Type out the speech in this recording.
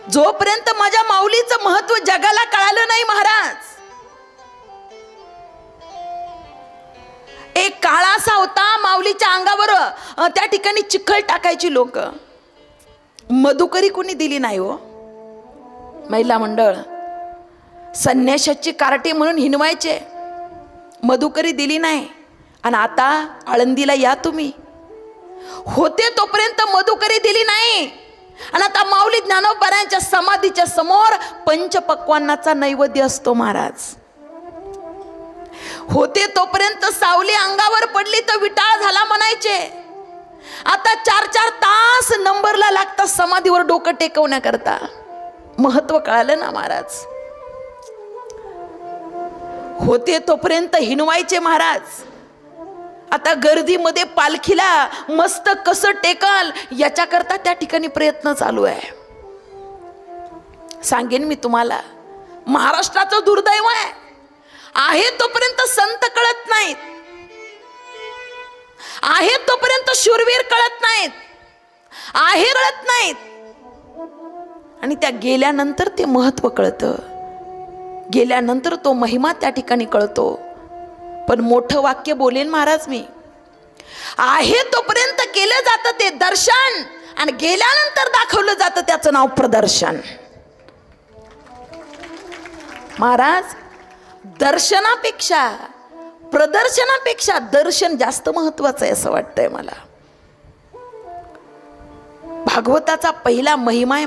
जोपर्यंत माझ्या माऊलीचं महत्व जगाला कळालं नाही महाराज, एक काळ असा होता माऊलीच्या अंगावर त्या ठिकाणी चिखल टाकायची लोक, मधुकरी कोणी दिली नाही हो. महिला मंडळ संन्याशाची कार्टी म्हणून हिनवायचे, मधुकरी दिली नाही. आणि आता आळंदीला या तुम्ही, होते तोपर्यंत मधुकरी दिली नाही. आणि आता माऊली ज्ञानोबारायांच्या समाधीच्या समोर पंचपक्वान्नाचा नैवेद्य असतो महाराज. होते तोपर्यंत सावली अंगावर पडली तर विटाळ झाला म्हणायचे. आता 4-4 तास नंबरला लागतात समाधीवर डोकं टेकवण्याकरता. महत्व कळालं ना महाराज. होते तोपर्यंत हिनवायचे महाराज. आता गर्दीमध्ये पालखीला मस्त कसं टेकल याच्याकरता त्या ठिकाणी प्रयत्न चालू आहे. सांगेन मी तुम्हाला, महाराष्ट्राचं दुर्दैव आहे तोपर्यंत संत कळत नाहीत, आहे तोपर्यंत शूरवीर कळत नाहीत, आहे कळत नाहीत. आणि त्या गेल्यानंतर ते महत्व कळतं, गेल्यानंतर तो महिमा त्या ठिकाणी कळतो. पण मोठं वाक्य बोलेन महाराज मी, आहे तोपर्यंत केलं जातं ते दर्शन, आणि गेल्यानंतर दाखवलं जातं त्याचं नाव प्रदर्शन. महाराज, दर्शनापेक्षा प्रदर्शनापेक्षा दर्शन जास्त महत्वाचं आहे असं वाटतंय मला. भागवताचा पहिला महिमा आहे